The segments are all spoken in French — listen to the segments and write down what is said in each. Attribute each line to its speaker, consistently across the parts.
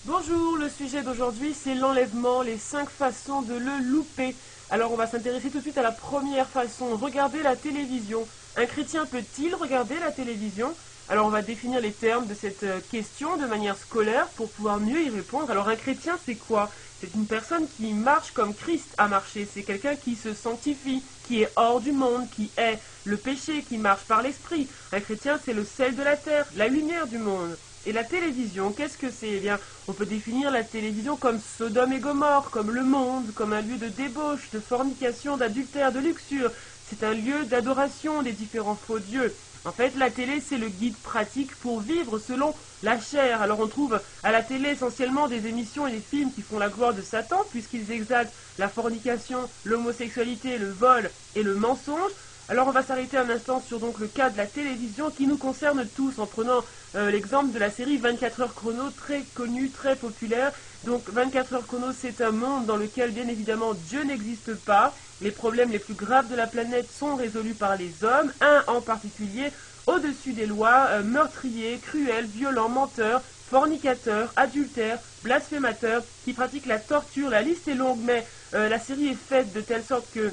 Speaker 1: Bonjour, le sujet d'aujourd'hui c'est l'enlèvement, les 5 façons de le louper. Alors on va s'intéresser tout de suite à la première façon, regarder la télévision. Un chrétien peut-il regarder la télévision? Alors on va définir les termes de cette question de manière scolaire pour pouvoir mieux y répondre. Alors un chrétien c'est quoi? C'est une personne qui marche comme Christ a marché, c'est quelqu'un qui se sanctifie, qui est hors du monde, qui est le péché, qui marche par l'esprit. Un chrétien c'est le sel de la terre, la lumière du monde. Et la télévision, qu'est-ce que c'est? Eh bien, on peut définir la télévision comme Sodome et Gomorrhe, comme le monde, comme un lieu de débauche, de fornication, d'adultère, de luxure. C'est un lieu d'adoration des différents faux dieux. En fait, la télé, c'est le guide pratique pour vivre selon la chair. Alors on trouve à la télé essentiellement des émissions et des films qui font la gloire de Satan, puisqu'ils exaltent la fornication, l'homosexualité, le vol et le mensonge. Alors on va s'arrêter un instant sur donc le cas de la télévision qui nous concerne tous en prenant l'exemple de la série 24 heures chrono, très connue, très populaire. Donc 24 heures chrono, c'est un monde dans lequel bien évidemment Dieu n'existe pas. Les problèmes les plus graves de la planète sont résolus par les hommes, un en particulier au-dessus des lois, meurtriers, cruels, violents, menteurs, fornicateurs, adultères, blasphémateurs, qui pratiquent la torture. La liste est longue, mais la série est faite de telle sorte que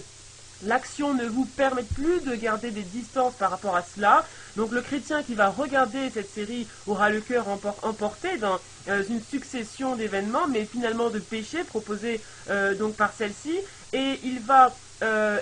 Speaker 1: l'action ne vous permet plus de garder des distances par rapport à cela. Donc le chrétien qui va regarder cette série aura le cœur emporté dans une succession d'événements, mais finalement de péchés proposés donc par celle-ci. Et il va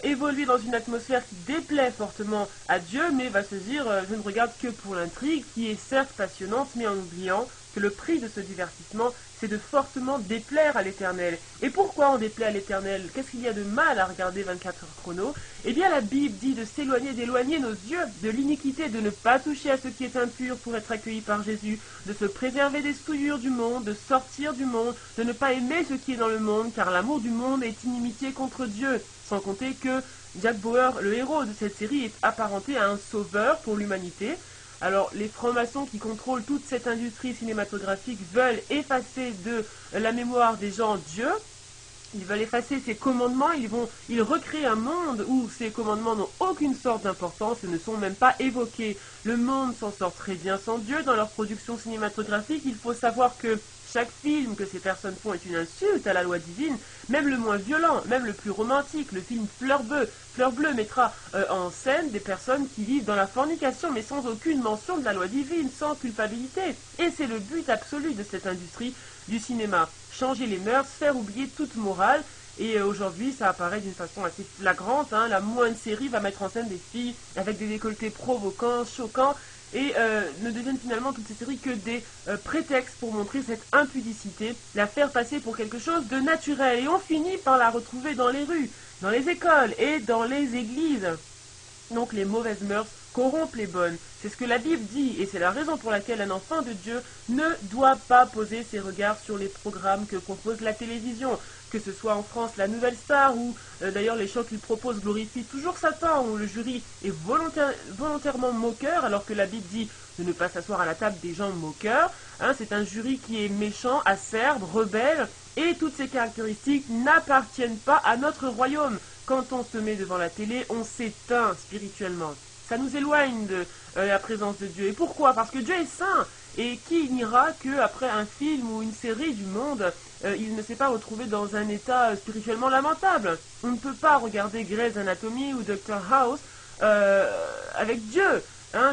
Speaker 1: évoluer dans une atmosphère qui déplaît fortement à Dieu, mais va se dire je ne regarde que pour l'intrigue, qui est certes passionnante, mais en oubliant que le prix de ce divertissement, c'est de fortement déplaire à l'Éternel. Et pourquoi on déplaît à l'Éternel? Qu'est-ce qu'il y a de mal à regarder 24 heures chrono? Eh bien la Bible dit de s'éloigner, d'éloigner nos yeux de l'iniquité, de ne pas toucher à ce qui est impur pour être accueilli par Jésus, de se préserver des souillures du monde, de sortir du monde, de ne pas aimer ce qui est dans le monde, car l'amour du monde est inimitié contre Dieu. Sans compter que Jack Bauer, le héros de cette série, est apparenté à un sauveur pour l'humanité. Alors, les francs-maçons qui contrôlent toute cette industrie cinématographique veulent effacer de la mémoire des gens Dieu. Ils veulent effacer ces commandements, ils recréent un monde où ces commandements n'ont aucune sorte d'importance et ne sont même pas évoqués. Le monde s'en sort très bien sans Dieu dans leur production cinématographique. Il faut savoir que chaque film que ces personnes font est une insulte à la loi divine, même le moins violent, même le plus romantique. Le film Fleur Bleue mettra en scène des personnes qui vivent dans la fornication, mais sans aucune mention de la loi divine, sans culpabilité. Et c'est le but absolu de cette industrie du cinéma. Changer les mœurs, faire oublier toute morale. Et aujourd'hui, ça apparaît d'une façon assez flagrante. La moindre série va mettre en scène des filles avec des décolletés provocants, choquants, et ne deviennent finalement toutes ces séries que des prétextes pour montrer cette impudicité, la faire passer pour quelque chose de naturel. Et on finit par la retrouver dans les rues, dans les écoles et dans les églises. Donc les mauvaises mœurs corrompent les bonnes. C'est ce que la Bible dit, et c'est la raison pour laquelle un enfant de Dieu ne doit pas poser ses regards sur les programmes que propose la télévision, que ce soit en France la Nouvelle Star, ou d'ailleurs les shows qu'il propose glorifient toujours Satan, où le jury est volontairement moqueur, alors que la Bible dit de ne pas s'asseoir à la table des gens moqueurs. C'est un jury qui est méchant, acerbe, rebelle, et toutes ces caractéristiques n'appartiennent pas à notre royaume. Quand on se met devant la télé, on s'éteint spirituellement. Ça nous éloigne de la présence de Dieu. Et pourquoi? Parce que Dieu est saint. Et qui n'ira qu'après un film ou une série du monde, il ne s'est pas retrouvé dans un état spirituellement lamentable. On ne peut pas regarder Grey's Anatomy ou Dr House avec Dieu.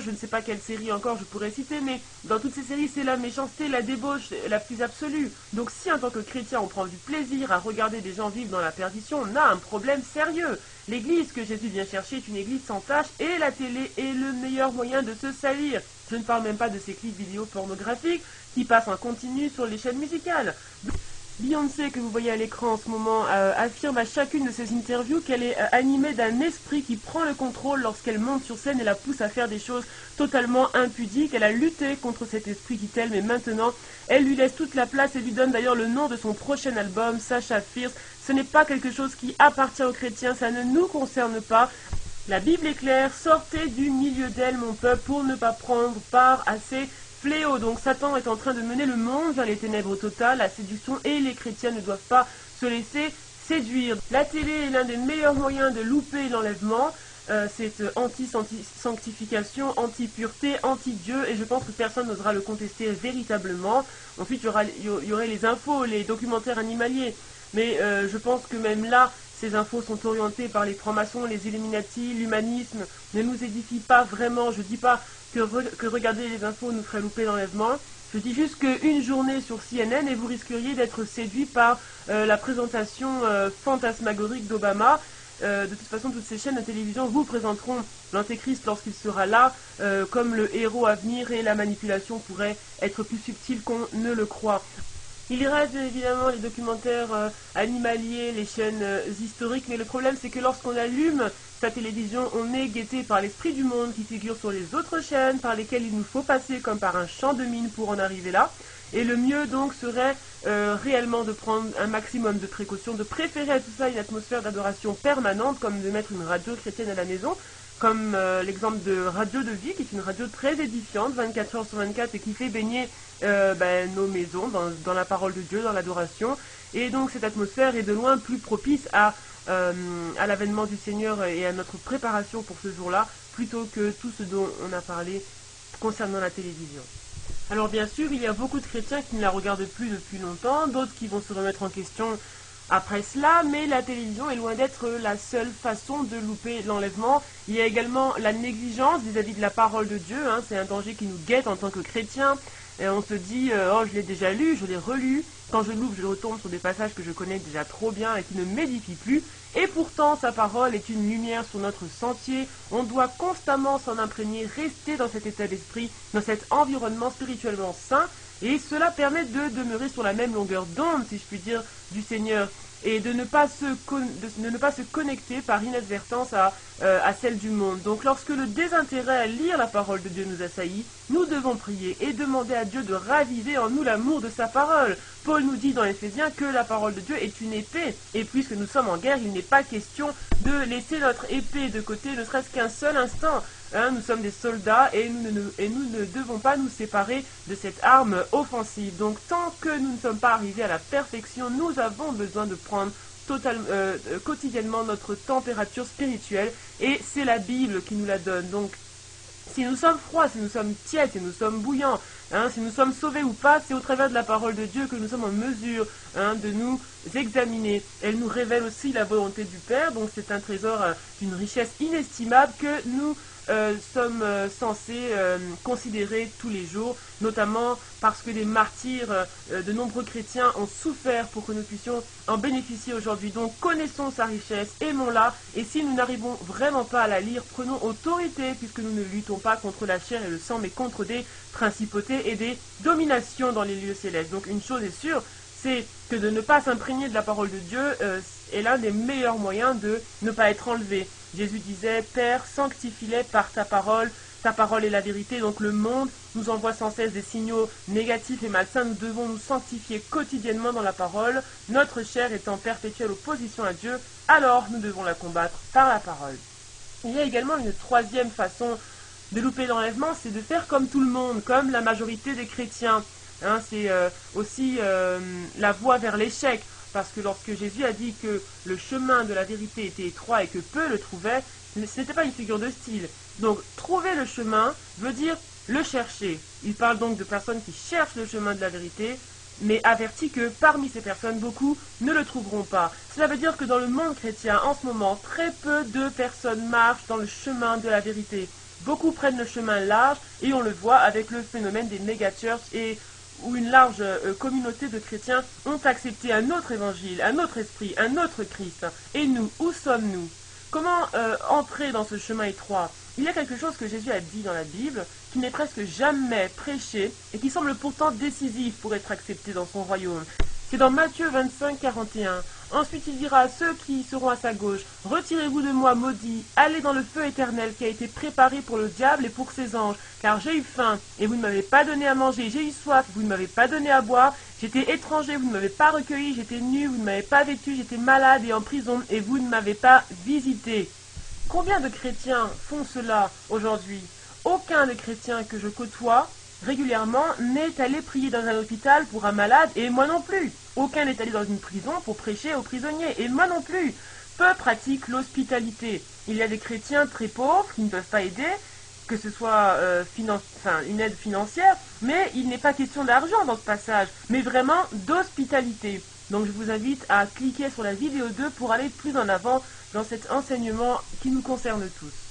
Speaker 1: Je ne sais pas quelle série encore je pourrais citer, mais dans toutes ces séries, c'est la méchanceté, la débauche la plus absolue. Donc si en tant que chrétien, on prend du plaisir à regarder des gens vivre dans la perdition, on a un problème sérieux. L'église que Jésus vient chercher est une église sans tache, et la télé est le meilleur moyen de se salir. Je ne parle même pas de ces clips vidéo pornographiques qui passent en continu sur les chaînes musicales. Beyoncé, que vous voyez à l'écran en ce moment, affirme à chacune de ses interviews qu'elle est animée d'un esprit qui prend le contrôle lorsqu'elle monte sur scène et la pousse à faire des choses totalement impudiques. Elle a lutté contre cet esprit, dit-elle, mais maintenant, elle lui laisse toute la place et lui donne d'ailleurs le nom de son prochain album, Sasha Fierce. Ce n'est pas quelque chose qui appartient aux chrétiens, ça ne nous concerne pas. La Bible est claire, sortez du milieu d'elle, mon peuple, pour ne pas prendre part à ces fléau. Donc Satan est en train de mener le monde vers les ténèbres totales, la séduction, et les chrétiens ne doivent pas se laisser séduire. La télé est l'un des meilleurs moyens de louper l'enlèvement. c'est anti-sanctification, anti-pureté, anti-Dieu, et je pense que personne n'osera le contester véritablement. Ensuite, il y aurait les infos, les documentaires animaliers, mais je pense que même là, ces infos sont orientées par les francs-maçons, les Illuminati, l'humanisme, ne nous édifient pas vraiment. Je dis pas que regarder les infos nous ferait louper l'enlèvement. Je dis juste qu'une journée sur CNN et vous risqueriez d'être séduit par la présentation fantasmagorique d'Obama. De toute façon, toutes ces chaînes de télévision vous présenteront l'antéchrist lorsqu'il sera là, comme le héros à venir, et la manipulation pourrait être plus subtile qu'on ne le croit. Il reste évidemment les documentaires animaliers, les chaînes historiques, mais le problème c'est que lorsqu'on allume sa télévision, on est guetté par l'esprit du monde qui figure sur les autres chaînes, par lesquelles il nous faut passer comme par un champ de mine pour en arriver là. Et le mieux donc serait réellement de prendre un maximum de précautions, de préférer à tout ça une atmosphère d'adoration permanente, comme de mettre une radio chrétienne à la maison, comme l'exemple de Radio de Vie, qui est une radio très édifiante, 24 heures sur 24, et qui fait baigner nos maisons dans la parole de Dieu, dans l'adoration. Et donc cette atmosphère est de loin plus propice à l'avènement du Seigneur et à notre préparation pour ce jour-là, plutôt que tout ce dont on a parlé concernant la télévision. Alors bien sûr, il y a beaucoup de chrétiens qui ne la regardent plus depuis longtemps, d'autres qui vont se remettre en question après cela, mais la télévision est loin d'être la seule façon de louper l'enlèvement. Il y a également la négligence vis-à-vis de la parole de Dieu, c'est un danger qui nous guette en tant que chrétiens. Et on se dit, oh je l'ai déjà lu, je l'ai relu, quand je l'ouvre je retombe sur des passages que je connais déjà trop bien et qui ne m'édifient plus. Et pourtant sa parole est une lumière sur notre sentier, on doit constamment s'en imprégner, rester dans cet état d'esprit, dans cet environnement spirituellement sain, et cela permet de demeurer sur la même longueur d'onde, si je puis dire, du Seigneur, et de ne pas se connecter par inadvertance à celle du monde. Donc lorsque le désintérêt à lire la parole de Dieu nous assaillit, nous devons prier et demander à Dieu de raviver en nous l'amour de sa parole. Paul nous dit dans Éphésiens que la parole de Dieu est une épée, et puisque nous sommes en guerre, il n'est pas question de laisser notre épée de côté, ne serait-ce qu'un seul instant. Nous sommes des soldats et nous ne devons pas nous séparer de cette arme offensive. Donc tant que nous ne sommes pas arrivés à la perfection, nous avons besoin de prendre quotidiennement notre température spirituelle, et c'est la Bible qui nous la donne. Donc si nous sommes froids, si nous sommes tièdes, si nous sommes bouillants, si nous sommes sauvés ou pas, c'est au travers de la parole de Dieu que nous sommes en mesure de nous examiner. Elle nous révèle aussi la volonté du Père, donc c'est un trésor d'une richesse inestimable que nous sommes censés considérer tous les jours, notamment parce que les martyrs de nombreux chrétiens ont souffert pour que nous puissions en bénéficier aujourd'hui. Donc connaissons sa richesse, aimons-la, et si nous n'arrivons vraiment pas à la lire, prenons autorité, puisque nous ne luttons pas contre la chair et le sang, mais contre des principautés et des dominations dans les lieux célestes. Donc une chose est sûre, c'est que de ne pas s'imprégner de la parole de Dieu est l'un des meilleurs moyens de ne pas être enlevé. Jésus disait, Père, sanctifie-les par ta parole est la vérité. Donc le monde nous envoie sans cesse des signaux négatifs et malsains, nous devons nous sanctifier quotidiennement dans la parole, notre chair est en perpétuelle opposition à Dieu, alors nous devons la combattre par la parole. Il y a également une troisième façon de louper l'enlèvement, c'est de faire comme tout le monde, comme la majorité des chrétiens. C'est aussi la voie vers l'échec, parce que lorsque Jésus a dit que le chemin de la vérité était étroit et que peu le trouvaient, ce n'était pas une figure de style. Donc trouver le chemin veut dire le chercher. Il parle donc de personnes qui cherchent le chemin de la vérité, mais avertit que parmi ces personnes, beaucoup ne le trouveront pas. Cela veut dire que dans le monde chrétien, en ce moment, très peu de personnes marchent dans le chemin de la vérité. Beaucoup prennent le chemin large, et on le voit avec le phénomène des méga-churches, et où une large communauté de chrétiens ont accepté un autre évangile, un autre esprit, un autre Christ. Et nous, où sommes-nous? Comment entrer dans ce chemin étroit? Il y a quelque chose que Jésus a dit dans la Bible, qui n'est presque jamais prêché, et qui semble pourtant décisif pour être accepté dans son royaume. C'est dans Matthieu 25, 41. Ensuite il dira à ceux qui seront à sa gauche, « Retirez-vous de moi, maudits, allez dans le feu éternel qui a été préparé pour le diable et pour ses anges, car j'ai eu faim, et vous ne m'avez pas donné à manger, j'ai eu soif, vous ne m'avez pas donné à boire, j'étais étranger, vous ne m'avez pas recueilli, j'étais nu, vous ne m'avez pas vêtu, j'étais malade et en prison, et vous ne m'avez pas visité. » Combien de chrétiens font cela aujourd'hui? Aucun des chrétiens que je côtoie régulièrement n'est allé prier dans un hôpital pour un malade, et moi non plus. Aucun n'est allé dans une prison pour prêcher aux prisonniers, et moi non plus. peu pratiquent l'hospitalité. Il y a des chrétiens très pauvres qui ne peuvent pas aider, que ce soit une aide financière, mais il n'est pas question d'argent dans ce passage, mais vraiment d'hospitalité. Donc je vous invite à cliquer sur la vidéo 2 pour aller plus en avant dans cet enseignement qui nous concerne tous.